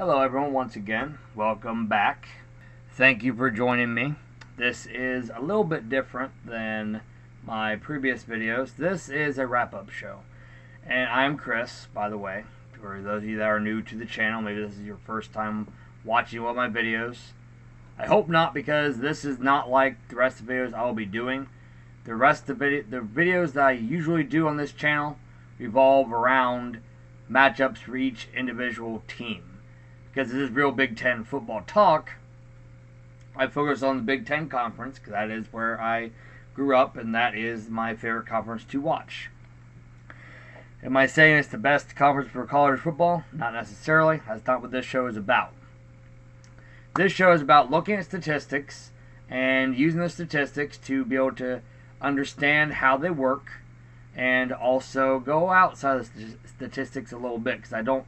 Hello everyone, once again, welcome back. Thank you for joining me. This is a little bit different than my previous videos. This is a wrap-up show. And I'm Chris, by the way. For those of you that are new to the channel, maybe this is your first time watching one of my videos. I hope not, because this is not like the rest of the videos I will be doing. The rest of the videos that I usually do on this channel revolve around matchups for each individual team. Because this is real Big Ten football talk, I focus on the Big Ten Conference, because that is where I grew up, and that is my favorite conference to watch. Am I saying it's the best conference for college football? Not necessarily. That's not what this show is about. This show is about looking at statistics and using the statistics to be able to understand how they work, and also go outside of the statistics a little bit, because I don't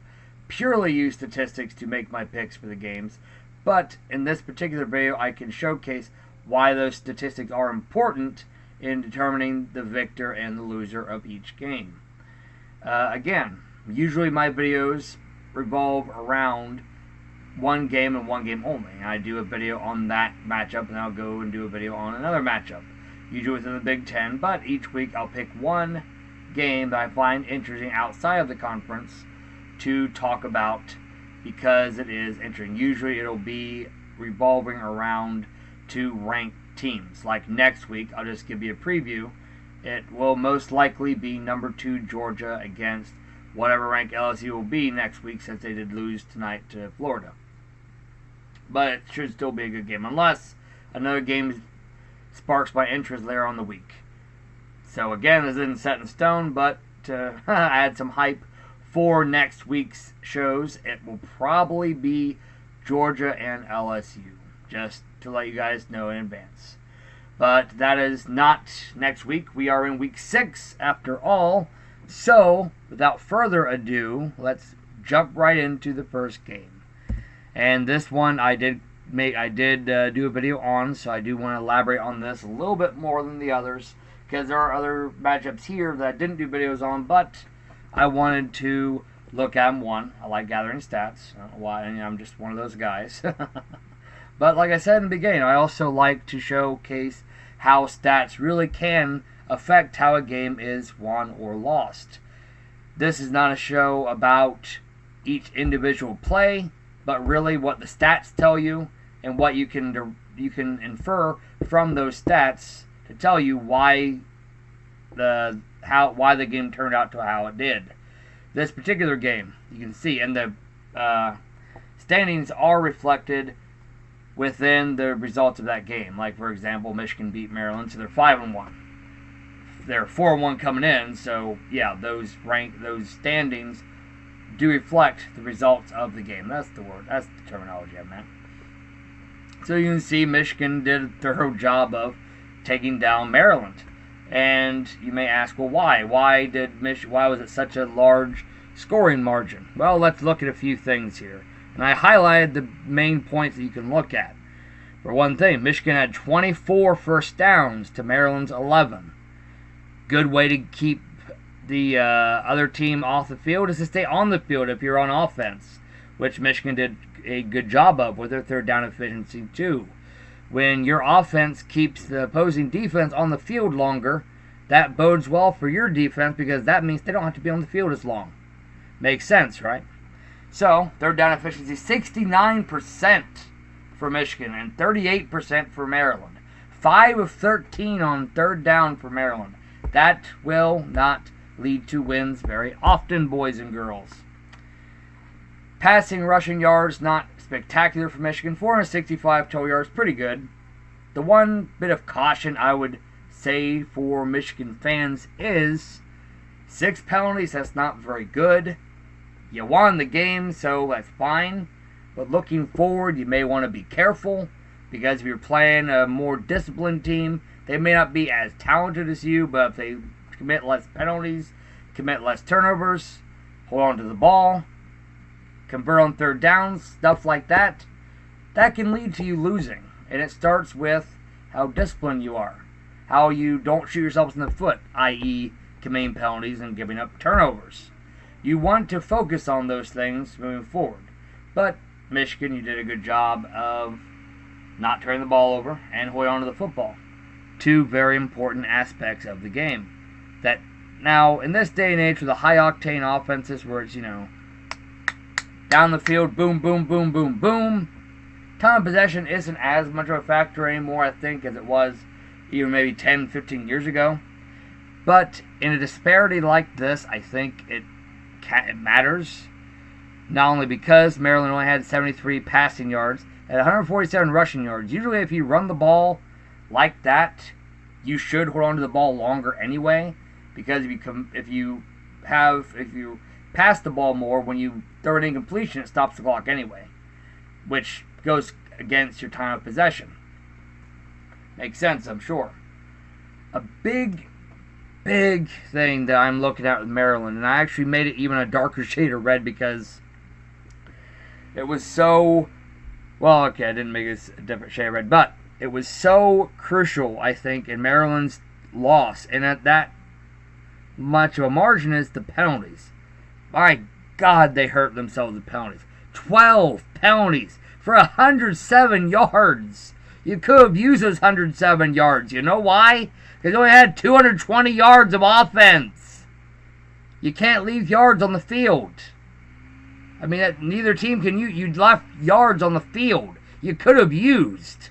purely use statistics to make my picks for the games, but in this particular video I can showcase why those statistics are important in determining the victor and the loser of each game. Again, usually my videos revolve around one game and one game only. I do a video on that matchup, and I'll go and do a video on another matchup, usually within the Big Ten, but each week I'll pick one game that I find interesting outside of the conference to talk about, because it is interesting. Usually it'll be revolving around two ranked teams. Like next week, I'll just give you a preview. It will most likely be number 2 Georgia against whatever rank LSU will be next week, since they did lose tonight to Florida. But it should still be a good game, unless another game sparks my interest later on the week. So again, this isn't set in stone, but to add some hype for next week's shows, it will probably be Georgia and LSU, just to let you guys know in advance. But that is not next week. We are in week 6 after all. So without further ado, let's jump right into the first game. And this one I did do a video on, so I do want to elaborate on this a little bit more than the others, because there are other matchups here that I didn't do videos on, but I wanted to look at them. One, I like gathering stats. I don't know why, I'm just one of those guys. But like I said in the beginning, I also like to showcase how stats really can affect how a game is won or lost. This is not a show about each individual play, but really what the stats tell you, and what you can infer from those stats to tell you why the game turned out to how it did. This particular game, you can see, and the standings are reflected within the results of that game. Like, for example, Michigan beat Maryland, so they're 5-1. They're 4-1 coming in, so yeah, those standings do reflect the results of the game. That's the word. That's the terminology I meant. So you can see Michigan did a thorough job of taking down Maryland. And you may ask, well, why? Why was it such a large scoring margin? Well, let's look at a few things here. And I highlighted the main points that you can look at. For one thing, Michigan had 24 first downs to Maryland's 11. Good way to keep the other team off the field is to stay on the field if you're on offense, which Michigan did a good job of with their third down efficiency too. When your offense keeps the opposing defense on the field longer, that bodes well for your defense, because that means they don't have to be on the field as long. Makes sense, right? So, third down efficiency, 69% for Michigan and 38% for Maryland. 5 of 13 on third down for Maryland. That will not lead to wins very often, boys and girls. Passing rushing yards, not spectacular for Michigan. 465 total yards, pretty good. The one bit of caution I would say for Michigan fans is 6 penalties. That's not very good. You won the game, so that's fine. But looking forward, you may want to be careful, because if you're playing a more disciplined team, they may not be as talented as you, but if they commit less penalties, commit less turnovers, hold on to the ball, convert on third downs, stuff like that, that can lead to you losing. And it starts with how disciplined you are, how you don't shoot yourselves in the foot, i.e. committing penalties and giving up turnovers. You want to focus on those things moving forward. But Michigan, you did a good job of not turning the ball over and holding on to the football. Two very important aspects of the game. That now, in this day and age with the high-octane offenses where it's, down the field, boom, boom, boom, boom, boom, time of possession isn't as much of a factor anymore, I think, as it was even maybe 10, 15 years ago. But in a disparity like this, I think it matters. Not only because Maryland only had 73 passing yards and 147 rushing yards. Usually if you run the ball like that, you should hold on to the ball longer anyway. Because if you pass the ball more, when you throw an incompletion, it stops the clock anyway. Which goes against your time of possession. Makes sense, I'm sure. A big thing that I'm looking at with Maryland, and I actually made it even a darker shade of red because it was so, well, okay, I didn't make it a different shade of red, but it was so crucial, I think, in Maryland's loss, and at that much of a margin is the penalties. My God, they hurt themselves with penalties. 12 penalties for 107 yards. You could have used those 107 yards. You know why? Because you only had 220 yards of offense. You can't leave yards on the field. I mean, neither team can use. You left yards on the field. You could have used.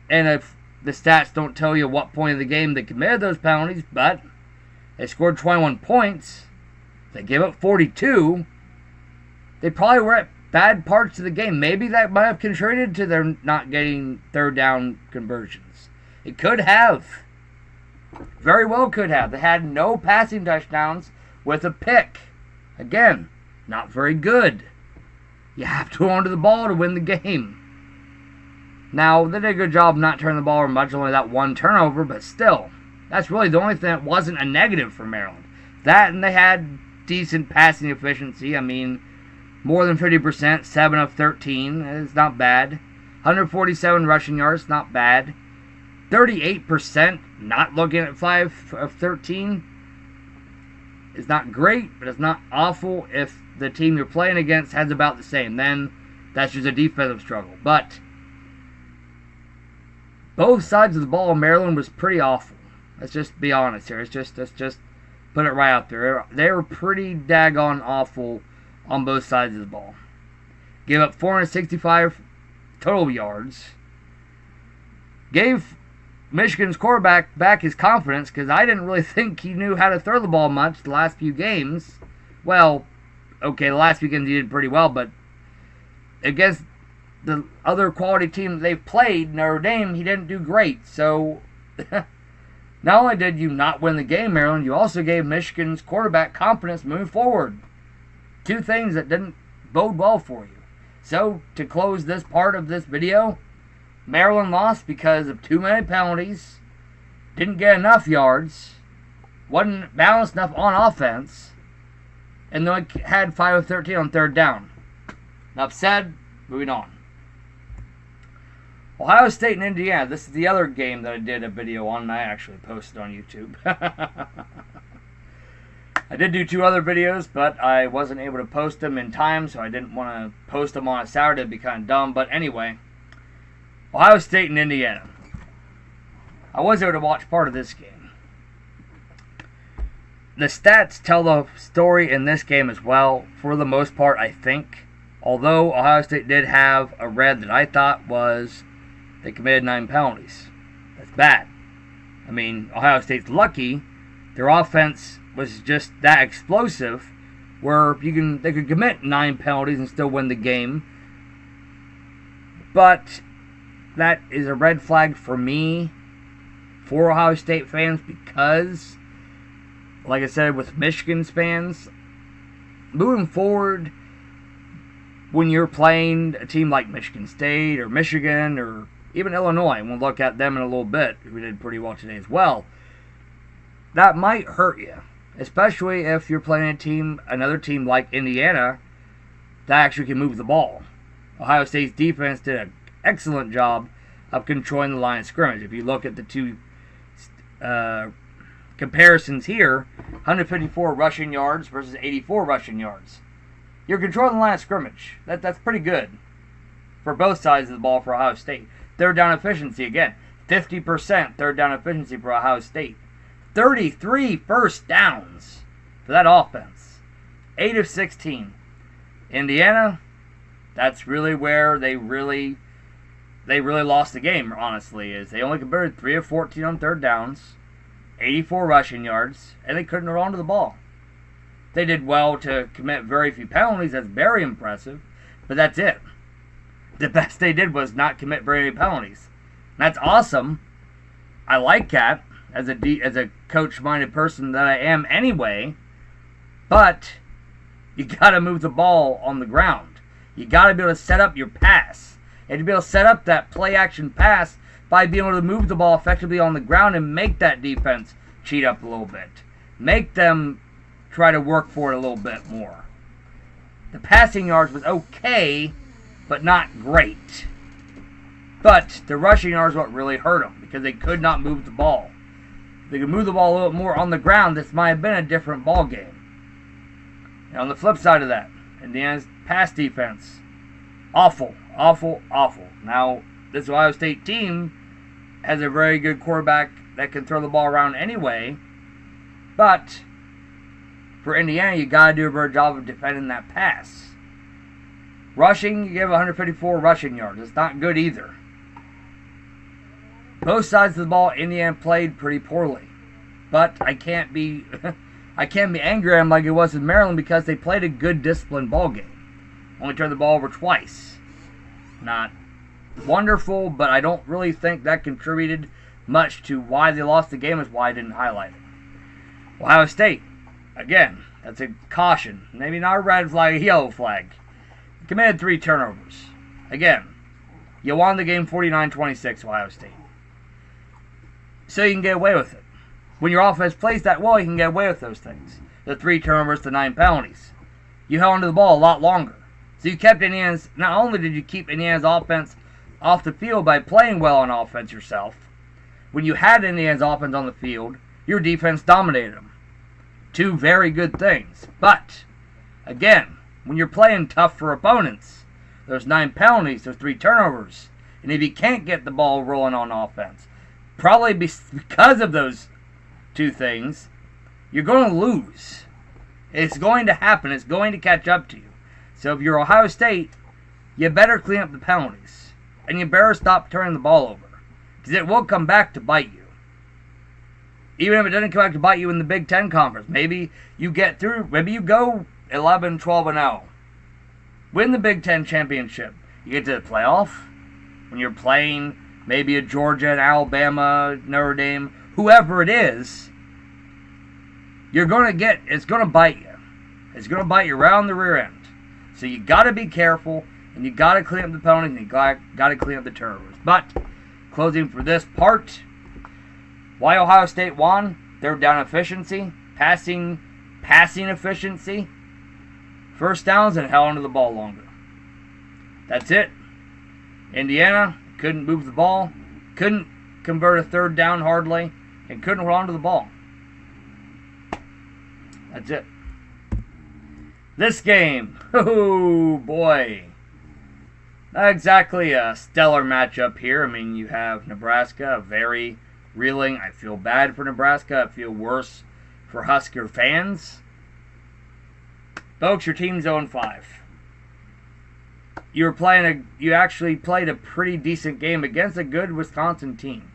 And if the stats don't tell you what point of the game they committed those penalties, but they scored 21 points. They gave up 42. They probably were at bad parts of the game. Maybe that might have contributed to their not getting third down conversions. It could have. Very well could have. They had no passing touchdowns with a pick. Again, not very good. You have to hold on to the ball to win the game. Now, they did a good job not turning the ball over much, only that one turnover, but still, that's really the only thing that wasn't a negative for Maryland. That, and they had decent passing efficiency. I mean, more than 50%, 7 of 13 is not bad. 147 rushing yards, not bad. 38%, not looking at 5 of 13, is not great, but it's not awful. If the team you're playing against has about the same, then that's just a defensive struggle. But both sides of the ball, Maryland was pretty awful. Let's just be honest here. Let's just put it right out there. They were pretty daggone awful on both sides of the ball. Gave up 465 total yards. Gave Michigan's quarterback back his confidence, because I didn't really think he knew how to throw the ball much the last few games. Well, okay, the last few games he did pretty well, but against the other quality team that they've played, Notre Dame, he didn't do great. So, not only did you not win the game, Maryland, you also gave Michigan's quarterback confidence moving forward. Two things that didn't bode well for you. So, to close this part of this video, Maryland lost because of too many penalties, didn't get enough yards, wasn't balanced enough on offense, and then had 5 of 13 on third down. Enough said, moving on. Ohio State and Indiana. This is the other game that I did a video on, and I actually posted on YouTube. I did do 2 other videos, but I wasn't able to post them in time, so I didn't want to post them on a Saturday. It'd be kind of dumb. But anyway, Ohio State and Indiana. I was able to watch part of this game. The stats tell the story in this game as well, for the most part, I think. Although Ohio State did have a red that I thought was they committed 9 penalties. That's bad. I mean, Ohio State's lucky. Their offense was just that explosive where they could commit 9 penalties and still win the game. But that is a red flag for me, for Ohio State fans, because, like I said, with Michigan's fans, moving forward, when you're playing a team like Michigan State or Michigan or even Illinois, and we'll look at them in a little bit, who did pretty well today as well, that might hurt you, especially if you're playing another team like Indiana that actually can move the ball. Ohio State's defense did an excellent job of controlling the line of scrimmage. If you look at the 2 comparisons here, 154 rushing yards versus 84 rushing yards. You're controlling the line of scrimmage. That's pretty good for both sides of the ball for Ohio State. Third down efficiency, again, 50% third down efficiency for Ohio State. 33 first downs for that offense. 8 of 16. Indiana, that's really where they really lost the game, honestly, is they only converted 3 of 14 on third downs, 84 rushing yards, and they couldn't hold on to the ball. They did well to commit very few penalties. That's very impressive, but that's it. The best they did was not commit very many penalties. That's awesome. I like that as a coach-minded person that I am anyway, but you got to move the ball on the ground. You got to be able to set up your pass. And to be able to set up that play-action pass by being able to move the ball effectively on the ground and make that defense cheat up a little bit. Make them try to work for it a little bit more. The passing yards was okay, but not great. But the rushing yards what really hurt them because they could not move the ball. If they could move the ball a little more on the ground, this might have been a different ball game. And on the flip side of that, Indiana's pass defense, awful, awful, awful. Now, this Ohio State team has a very good quarterback that can throw the ball around anyway, but for Indiana, you got to do a better job of defending that pass. Rushing, you give 154 rushing yards. It's not good either. Both sides of the ball, Indiana played pretty poorly. But I can't be angry at them like it was in Maryland because they played a good disciplined ball game. Only turned the ball over twice. Not wonderful, but I don't really think that contributed much to why they lost the game, is why I didn't highlight it. Ohio State, again, that's a caution. Maybe not a red flag, a yellow flag. Committed 3 turnovers. Again, you won the game 49-26, Ohio State. So you can get away with it. When your offense plays that well, you can get away with those things. The 3 turnovers, the 9 penalties. You held onto the ball a lot longer. So you kept Indiana's, not only did you keep Indiana's offense off the field by playing well on offense yourself, when you had Indiana's offense on the field, your defense dominated them. 2 very good things. But, again, when you're playing tough for opponents, there's 9 penalties, there's 3 turnovers. And if you can't get the ball rolling on offense, probably because of those 2 things, you're going to lose. It's going to happen. It's going to catch up to you. So if you're Ohio State, you better clean up the penalties. And you better stop turning the ball over. Because it will come back to bite you. Even if it doesn't come back to bite you in the Big Ten Conference. Maybe you get through. Maybe you go 11, 12, and 0. Win the Big Ten Championship. You get to the playoff. When you're playing maybe a Georgia, an Alabama, Notre Dame, whoever it is, you're going to get, it's going to bite you. It's going to bite you right on the rear end. So you got to be careful, and you got to clean up the penalties, and you got to clean up the turnovers. But, closing for this part, why Ohio State won? Third down efficiency, passing efficiency, first downs, and held onto the ball longer. That's it. Indiana couldn't move the ball, couldn't convert a third down hardly, and couldn't hold on to the ball. That's it. This game, oh boy, not exactly a stellar matchup here. I mean, you have Nebraska, a very reeling. I feel bad for Nebraska. I feel worse for Husker fans. Folks, your team's 0-5. You actually played a pretty decent game against a good Wisconsin team.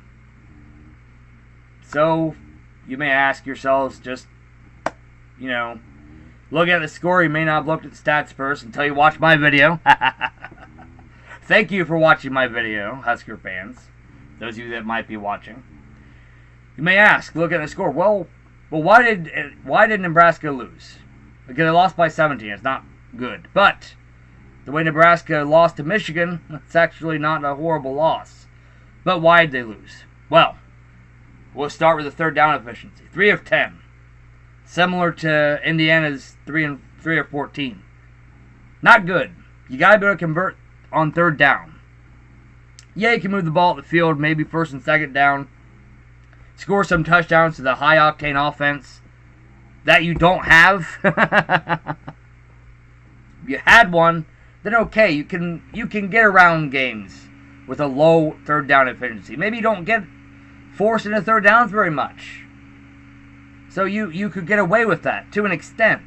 So, you may ask yourselves, just, look at the score. You may not have looked at the stats first until you watch my video. Thank you for watching my video, Husker fans. Those of you that might be watching. You may ask, look at the score. Well, why did Nebraska lose? Because they lost by 17. It's not good. But the way Nebraska lost to Michigan, it's actually not a horrible loss. But why did they lose? Well, we'll start with the third down efficiency. 3 of 10. Similar to Indiana's 3 of 14. Not good. You got to be able to convert on third down. Yeah, you can move the ball at the field, maybe first and second down. Score some touchdowns to the high-octane offense that you don't have. you had one, then okay, you can get around games with a low third down efficiency. Maybe you don't get forced into third downs very much. So you could get away with that to an extent.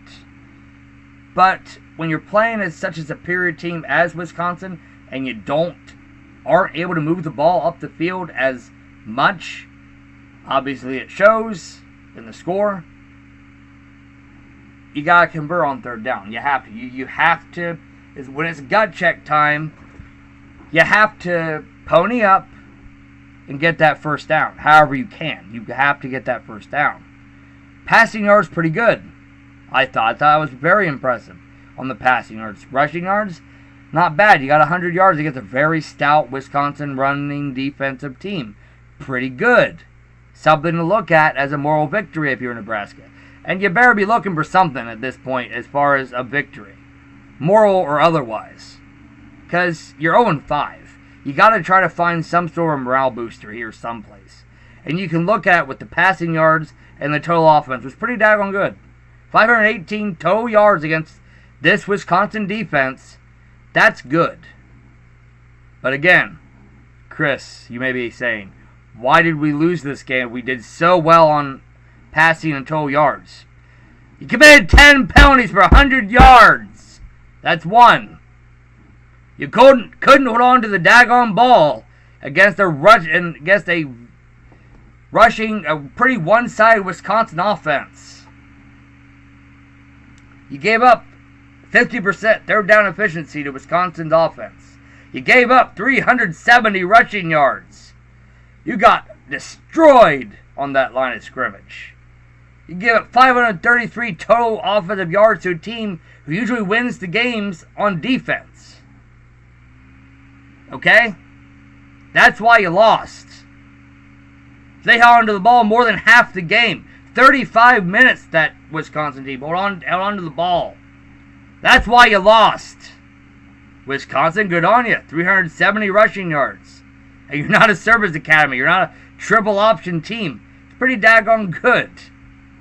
But when you're playing as such a superior team as Wisconsin and you aren't able to move the ball up the field as much, obviously it shows in the score. You got to convert on third down. You have to. You have to. When it's gut check time, you have to pony up and get that first down. However you can. You have to get that first down. Passing yards pretty good. I thought it was very impressive on the passing yards. Rushing yards, not bad. You got 100 yards against a very stout Wisconsin running defensive team. Pretty good. Something to look at as a moral victory if you're Nebraska. And you better be looking for something at this point as far as a victory, moral or otherwise. Because you're 0-5. You got to try to find some sort of morale booster here someplace. And you can look at it with the passing yards and the total offense. It was pretty daggone good. 518 total yards against this Wisconsin defense. That's good. But again, Chris, you may be saying, why did we lose this game? We did so well on passing and total yards. You committed 10 penalties for 100 yards. That's one. You couldn't hold on to the daggone ball against a rushing, a pretty one-sided Wisconsin offense. You gave up 50% third down efficiency to Wisconsin's offense. You gave up 370 rushing yards. You got destroyed on that line of scrimmage. You gave up 533 total offensive yards to a team who usually wins the games on defense. Okay? That's why you lost. They held onto the ball more than half the game. 35 minutes that Wisconsin team held onto the ball. That's why you lost. Wisconsin, good on you. 370 rushing yards. And you're not a service academy. You're not a triple option team. It's pretty daggone good.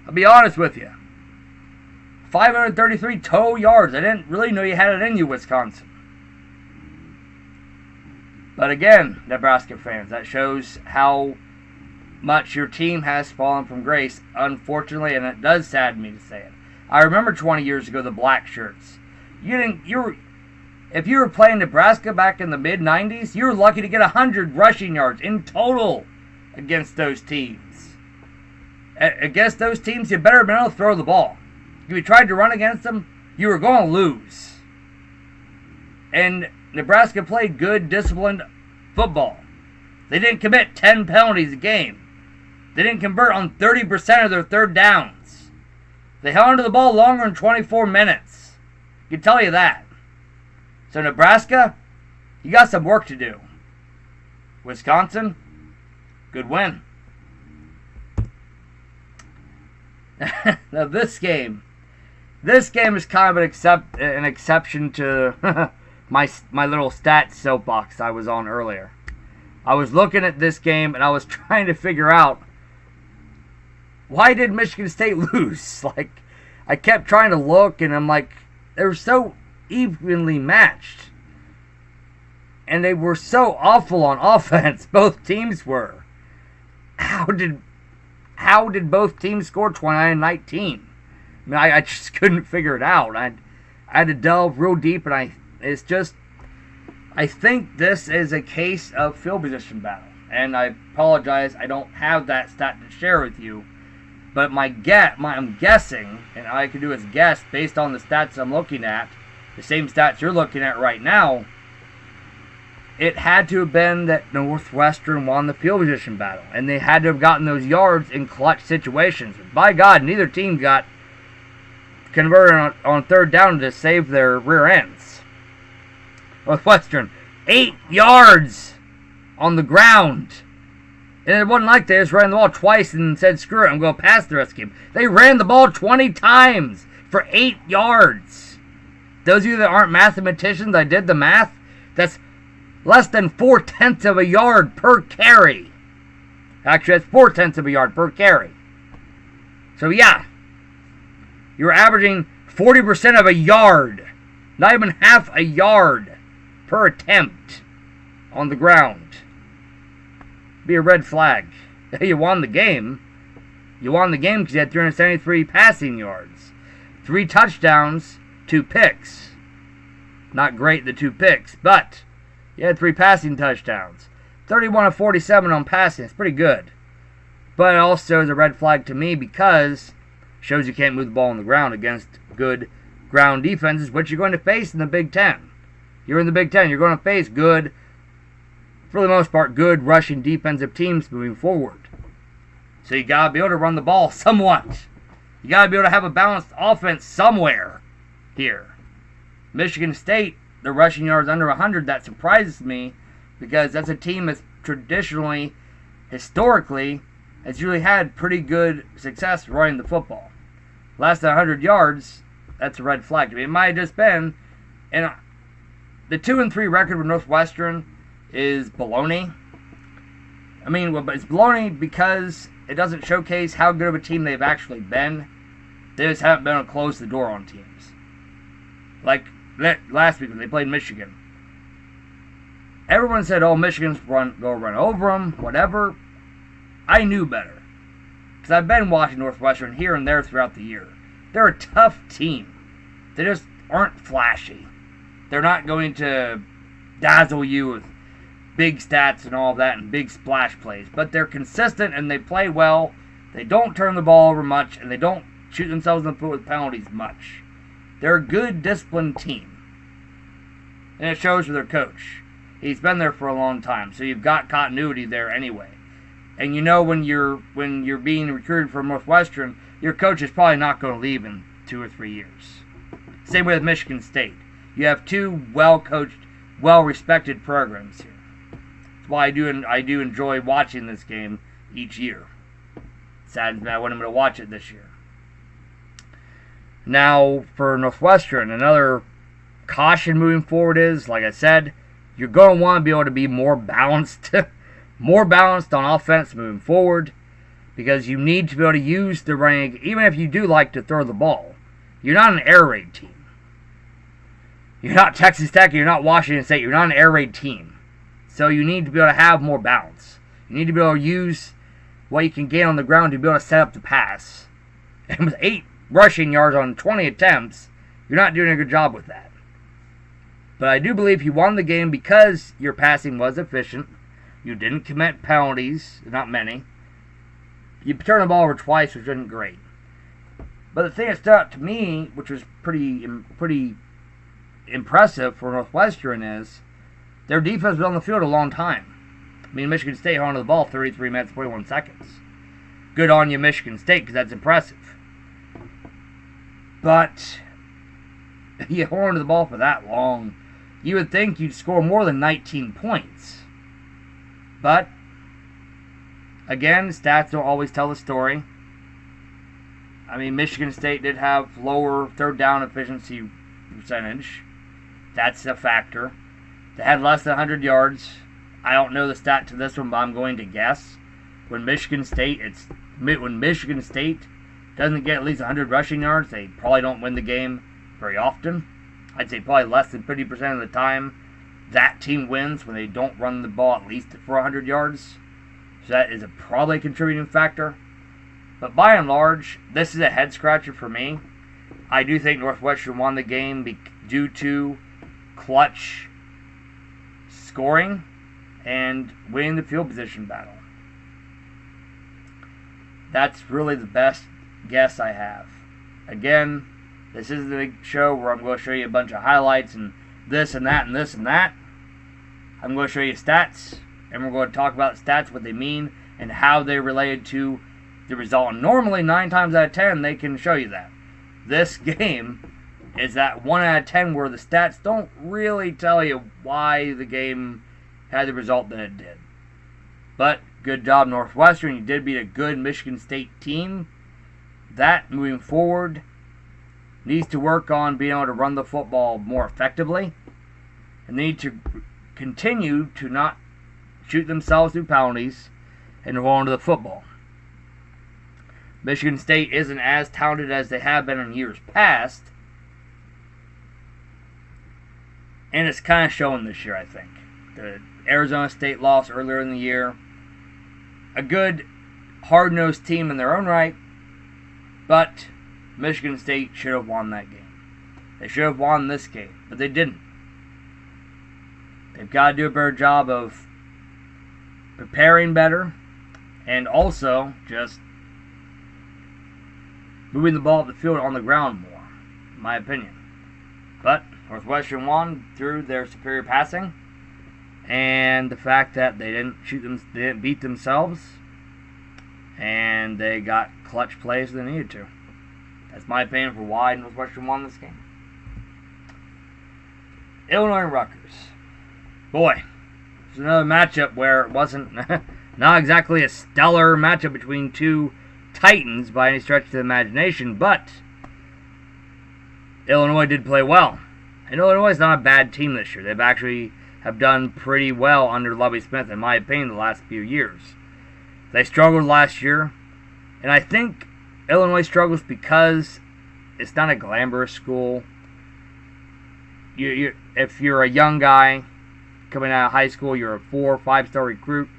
I'll be honest with you. 533 total yards. I didn't really know you had it in you, Wisconsin. But again, Nebraska fans, that shows how much your team has fallen from grace, unfortunately, and it does sadden me to say it. I remember 20 years ago, the black shirts. If you were playing Nebraska back in the mid-90s, you were lucky to get 100 rushing yards in total against those teams. Against those teams, you better have been able to throw the ball. If you tried to run against them, you were going to lose. And Nebraska played good, disciplined football. They didn't commit 10 penalties a game. They didn't convert on 30% of their third downs. They held onto the ball longer than 24 minutes. I can tell you that. So Nebraska, you got some work to do. Wisconsin, good win. Now this game is kind of an exception to my little stats soapbox I was on earlier. I was looking at this game and I was trying to figure out, why did Michigan State lose? Like, I kept trying to look and I'm like, they were so evenly matched. And they were so awful on offense. Both teams were. How did both teams score 29-19? I mean, I just couldn't figure it out. I had to delve real deep, and I think this is a case of field position battle. And I apologize, I don't have that stat to share with you. But I'm guessing, and all I can do is guess based on the stats I'm looking at, the same stats you're looking at right now, it had to have been that Northwestern won the field position battle. And they had to have gotten those yards in clutch situations. By God, neither team got converted on third down to save their rear ends. Northwestern, 8 yards on the ground. And it wasn't like they just ran the ball twice and said, screw it, I'm going to pass the rest of the game. They ran the ball 20 times for 8 yards. Those of you that aren't mathematicians, I did the math. That's less than 0.4 of a yard per carry. Actually, that's 0.4 of a yard per carry. So yeah, you're averaging 40% of a yard Not even half a yard per attempt on the ground. Be a red flag. You won the game. You won the game because you had 373 passing yards. 3 touchdowns, 2 picks. Not great, the 2 picks, but you had 3 passing touchdowns. 31 of 47 on passing. It's pretty good. But it also is a red flag to me because it shows you can't move the ball on the ground against good ground defenses, which you're going to face in the Big Ten. You're in the Big Ten. You're going to face good, for the most part, good rushing defensive teams moving forward. So you got to be able to run the ball somewhat. You got to be able to have a balanced offense somewhere here. Michigan State, their rushing yards under 100, that surprises me because that's a team that's traditionally, historically, has really had pretty good success running the football. Less than 100 yards, that's a red flag to me. It might have just been, and the 2-3 record with Northwestern is baloney. I mean, well, it's baloney because it doesn't showcase how good of a team they've actually been. They just haven't been able to close the door on teams. Like last week when they played Michigan. Everyone said, oh, Michigan's go run over them, whatever. I knew better. Because I've been watching Northwestern here and there throughout the year. They're a tough team. They just aren't flashy. They're not going to dazzle you with big stats and all that and big splash plays. But they're consistent and they play well. They don't turn the ball over much and they don't shoot themselves in the foot with penalties much. They're a good, disciplined team. And it shows with their coach. He's been there for a long time, so you've got continuity there anyway. And you know when you're being recruited from Northwestern, your coach is probably not going to leave in 2 or 3 years. Same way with Michigan State. You have 2 well-coached, well-respected programs here. That's why I do enjoy watching this game each year. Saddens me I wasn't able to watch it this year. Now, for Northwestern, another caution moving forward is, like I said, you're going to want to be able to be more balanced. More balanced on offense moving forward. Because you need to be able to use the running, even if you do like to throw the ball. You're not an air raid team. You're not Texas Tech, you're not Washington State, you're not an air raid team. So you need to be able to have more balance. You need to be able to use what you can gain on the ground to be able to set up the pass. And with 8 rushing yards on 20 attempts, you're not doing a good job with that. But I do believe you won the game because your passing was efficient. You didn't commit penalties, not many. You turned the ball over twice, which wasn't great. But the thing that stood out to me, which was pretty impressive for Northwestern, is their defense was on the field a long time. I mean, Michigan State held on to the ball 33 minutes, 41 seconds. Good on you, Michigan State, because that's impressive. But you hold on to the ball for that long, you would think you'd score more than 19 points. But, again, stats don't always tell the story. I mean, Michigan State did have lower third down efficiency percentage. That's a factor. They had less than 100 yards. I don't know the stat to this one, but I'm going to guess. When Michigan State doesn't get at least 100 rushing yards, they probably don't win the game very often. I'd say probably less than 50% of the time that team wins when they don't run the ball at least for 100 yards. So that is probably a contributing factor. But by and large, this is a head-scratcher for me. I do think Northwestern won the game due to clutch scoring and winning the field position battle. That's really the best guess I have. Again, this isn't a big show where I'm going to show you a bunch of highlights and this and that and this and that. I'm going to show you stats, and we're going to talk about stats, what they mean, and how they related to the result. And normally, 9 times out of 10, they can show you that. This game is that 1 out of 10 where the stats don't really tell you why the game had the result that it did. But, good job, Northwestern. You did beat a good Michigan State team. That, moving forward, needs to work on being able to run the football more effectively. And they need to continue to not shoot themselves through penalties and hold on to the football. Michigan State isn't as talented as they have been in years past, And it's kind of showing this year, I think. The Arizona State loss earlier in the year. A good, hard-nosed team in their own right. But Michigan State should have won that game. They should have won this game, but they didn't. They've got to do a better job of preparing better and also just moving the ball up the field on the ground more, in my opinion. But Northwestern won through their superior passing and the fact that they didn't beat themselves, and they got clutch plays they needed to. That's my opinion for why Northwestern won this game. Illinois and Rutgers. Boy, it's another matchup where it wasn't not exactly a stellar matchup between two Titans by any stretch of the imagination, but Illinois did play well. And Illinois is not a bad team this year. They've actually have done pretty well under Lovie Smith, in my opinion, the last few years. They struggled last year, and I think Illinois struggles because it's not a glamorous school. If you're a young guy coming out of high school, you're a 4- or 5-star recruit,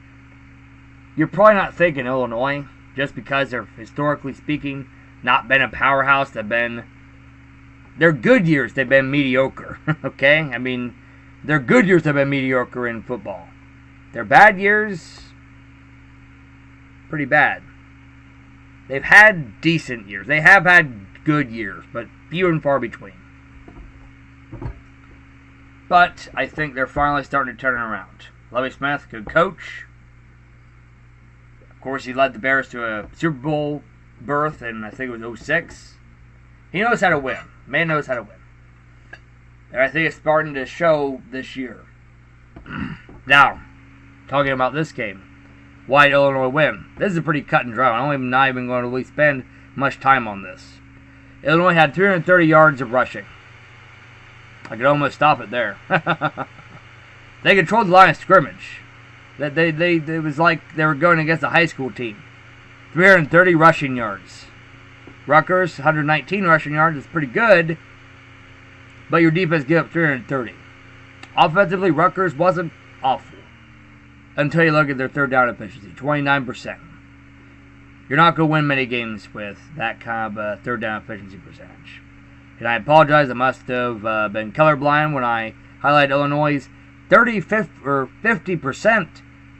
you're probably not thinking Illinois, just because they're, historically speaking, not been a powerhouse. Their good years, they've been mediocre, okay? I mean, their good years have been mediocre in football. Their bad years, pretty bad. They've had decent years. They have had good years, but few and far between. But I think they're finally starting to turn it around. Lovie Smith, good coach. Of course, he led the Bears to a Super Bowl berth in, I think it was 06. He knows how to win. Man knows how to win. And I think it's starting to show this year. Now, talking about this game. Why did Illinois win? This is a pretty cut and dry. I'm not even going to really spend much time on this. Illinois had 330 yards of rushing. I could almost stop it there. They controlled the line of scrimmage. It was like they were going against a high school team. 330 rushing yards. Rutgers, 119 rushing yards is pretty good, but your defense gave up 330. Offensively, Rutgers wasn't awful until you look at their third down efficiency, 29%. You're not going to win many games with that kind of third down efficiency percentage. And I apologize, I must have been colorblind when I highlighted Illinois' 50%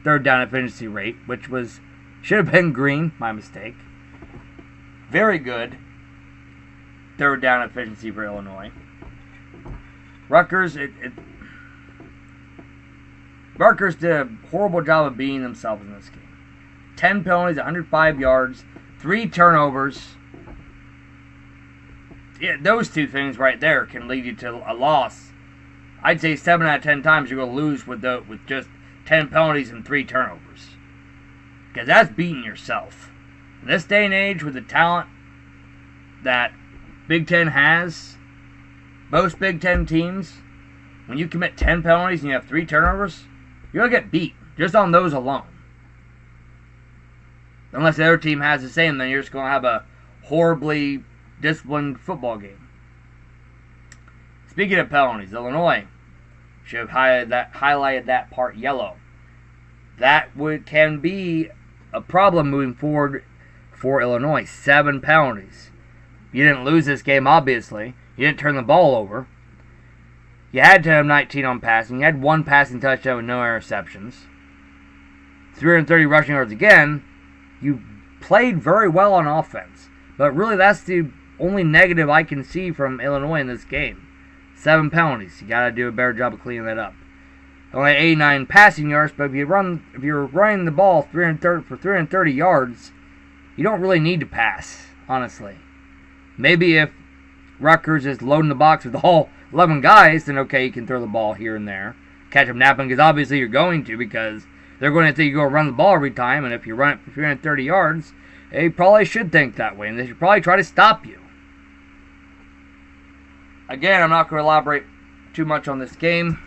third down efficiency rate, which should have been green, my mistake. Very good third down efficiency for Illinois. Rutgers, Rutgers did a horrible job of beating themselves in this game. 10 penalties, 105 yards, 3 turnovers. Yeah, those two things right there can lead you to a loss. I'd say 7 out of 10 times you're going to lose with just 10 penalties and 3 turnovers. Because that's beating yourself. In this day and age, with the talent that Big Ten has, most Big Ten teams, when you commit 10 penalties and you have 3 turnovers, you're going to get beat just on those alone. Unless the other team has the same, then you're just going to have a horribly disciplined football game. Speaking of penalties, Illinois should have highlighted that part yellow. That can be a problem moving forward for Illinois. 7 penalties. You didn't lose this game, obviously. You didn't turn the ball over. You had to have 19 on passing. You had 1 passing touchdown with no interceptions. 330 rushing yards again. You played very well on offense. But really, that's the only negative I can see from Illinois in this game. 7 penalties. You got to do a better job of cleaning that up. Only 89 passing yards, but if you're running the ball for 330 yards, you don't really need to pass, honestly. Maybe if Rutgers is loading the box with all 11 guys, then okay, you can throw the ball here and there. Catch them napping, because obviously you're going to, because they're going to think you go run the ball every time, and if you run it for 330 yards, they probably should think that way, and they should probably try to stop you. Again, I'm not going to elaborate too much on this game.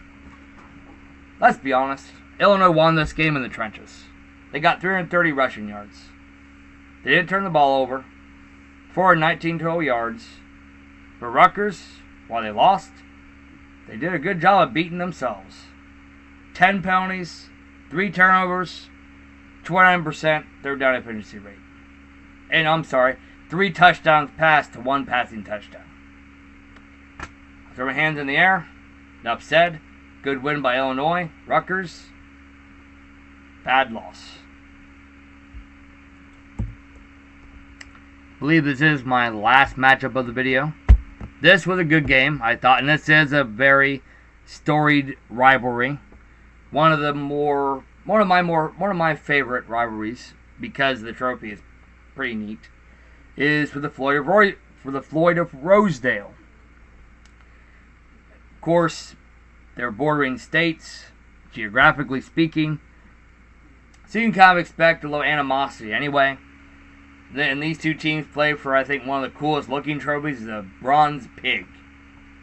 Let's be honest. Illinois won this game in the trenches. They got 330 rushing yards. They didn't turn the ball over. 419 total yards. For Rutgers, while they lost, They did a good job of beating themselves. 10 penalties, 3 turnovers, 29% third down efficiency rate. And I'm sorry, 3 touchdowns passed to 1 passing touchdown. I throw my hands in the air. Enough said. Good win by Illinois. Rutgers. Bad loss. I believe this is my last matchup of the video. This was a good game, I thought, and this is a very storied rivalry. One of my favorite rivalries, because the trophy is pretty neat, is for the Floyd of Rosedale. Of course, they're bordering states, geographically speaking, so you can kind of expect a little animosity anyway. And these two teams play for, I think, one of the coolest looking trophies, the Bronze Pig.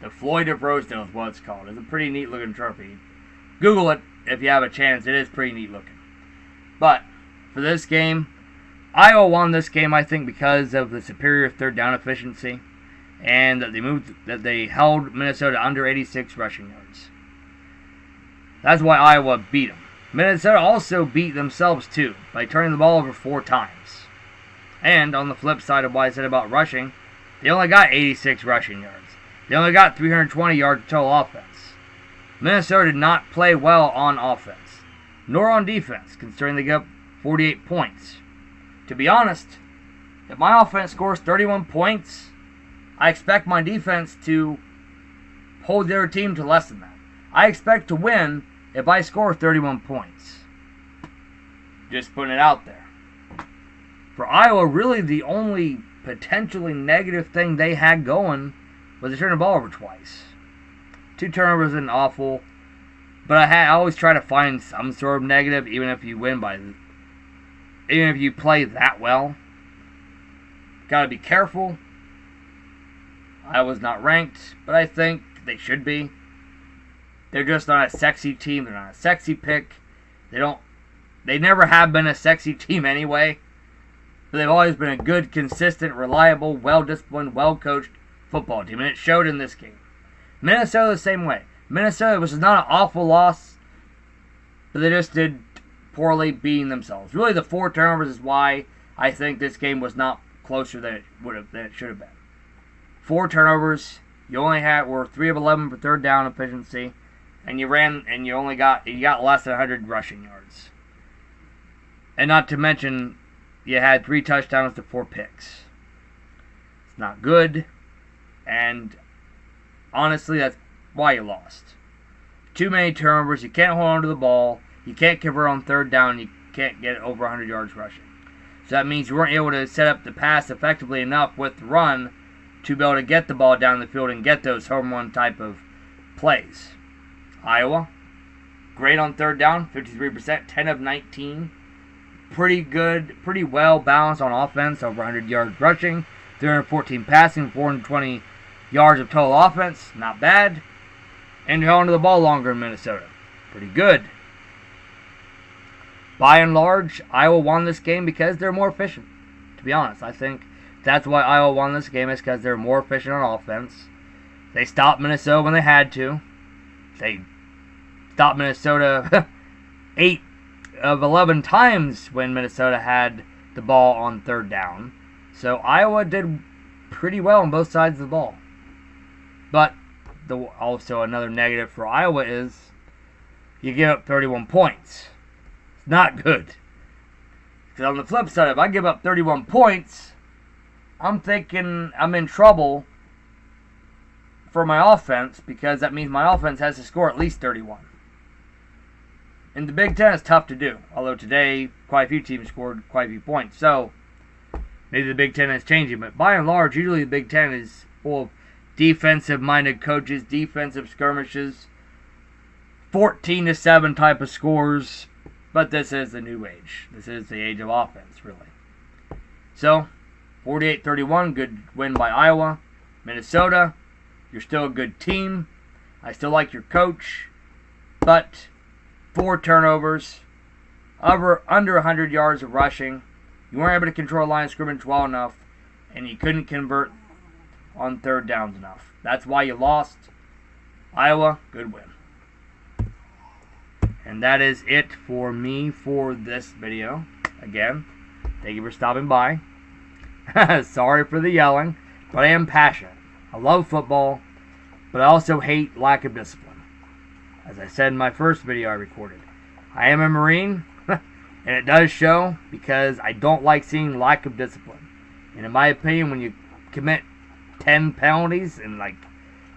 The Floyd of Rosedale is what it's called. It's a pretty neat looking trophy. Google it if you have a chance. It is pretty neat looking. But for this game, Iowa won this game, I think, because of the superior third down efficiency, and that they held Minnesota under 86 rushing yards. That's why Iowa beat them. Minnesota also beat themselves too by turning the ball over 4 times. And on the flip side of what I said about rushing, they only got 86 rushing yards. They only got 320 yards of total offense. Minnesota did not play well on offense, nor on defense, considering they got 48 points. To be honest, if my offense scores 31 points, I expect my defense to hold their team to less than that. I expect to win if I score 31 points. Just putting it out there. For Iowa, really the only potentially negative thing they had going was they turned the ball over twice. 2 turnovers isn't awful, but I always try to find some sort of negative, even if you play that well. Got to be careful. Iowa's not ranked, but I think they should be. They're just not a sexy team. They're not a sexy pick. They never have been a sexy team anyway. But they've always been a good, consistent, reliable, well-disciplined, well-coached football team. And it showed in this game. Minnesota the same way. Minnesota was not an awful loss, but they just did poorly beating themselves. Really, the 4 turnovers is why I think this game was not closer than it should have been. 4 turnovers. You only were 3 of 11 for third down efficiency, and you got less than 100 rushing yards. And not to mention, you had 3 touchdowns to 4 picks. It's not good, and honestly, that's why you lost. Too many turnovers. You can't hold on to the ball. You can't convert on third down. You can't get over 100 yards rushing. So that means you weren't able to set up the pass effectively enough with the run to be able to get the ball down the field and get those home run type of plays. Iowa, great on third down, 53%, 10 of 19. Pretty good, pretty well balanced on offense, over 100 yards rushing, 314 passing, 420 yards of total offense, not bad. And you're onto the ball longer in Minnesota. Pretty good. By and large, Iowa won this game because they're more efficient. To be honest, I think that's why Iowa won this game, is because they're more efficient on offense. They stopped Minnesota when they had to. They stopped Minnesota 8 of 11 times when Minnesota had the ball on third down. So Iowa did pretty well on both sides of the ball. But also another negative for Iowa is you give up 31 points. It's not good. Because on the flip side, if I give up 31 points, I'm thinking I'm in trouble for my offense, because that means my offense has to score at least 31. In the Big Ten, it's tough to do. Although today, quite a few teams scored quite a few points. So, maybe the Big Ten is changing. But by and large, usually the Big Ten is full of defensive-minded coaches, defensive skirmishes, 14-7 type of scores. But this is the new age. This is the age of offense, really. So, 48-31, good win by Iowa. Minnesota, you're still a good team. I still like your coach. But 4 turnovers, under 100 yards of rushing. You weren't able to control line of scrimmage well enough, and you couldn't convert on third downs enough. That's why you lost. Iowa, good win. And that is it for me for this video. Again, thank you for stopping by. Sorry for the yelling, but I am passionate. I love football, but I also hate lack of discipline. As I said in my first video I recorded, I am a Marine, and it does show because I don't like seeing lack of discipline. And in my opinion, when you commit 10 penalties, and like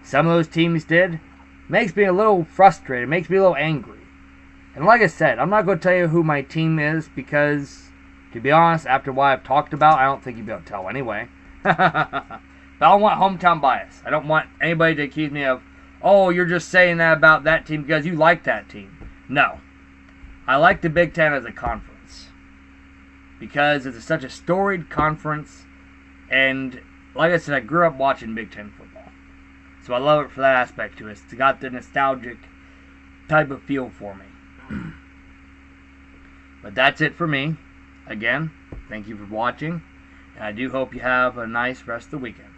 some of those teams did, it makes me a little frustrated, it makes me a little angry. And like I said, I'm not going to tell you who my team is because, to be honest, after what I've talked about, I don't think you'll be able to tell anyway. But I don't want hometown bias. I don't want anybody to accuse me of, oh, you're just saying that about that team because you like that team. No. I like the Big Ten as a conference because it's such a storied conference, and like I said, I grew up watching Big Ten football. So I love it for that aspect to it. It's got the nostalgic type of feel for me. But that's it for me. Again, thank you for watching, and I do hope you have a nice rest of the weekend.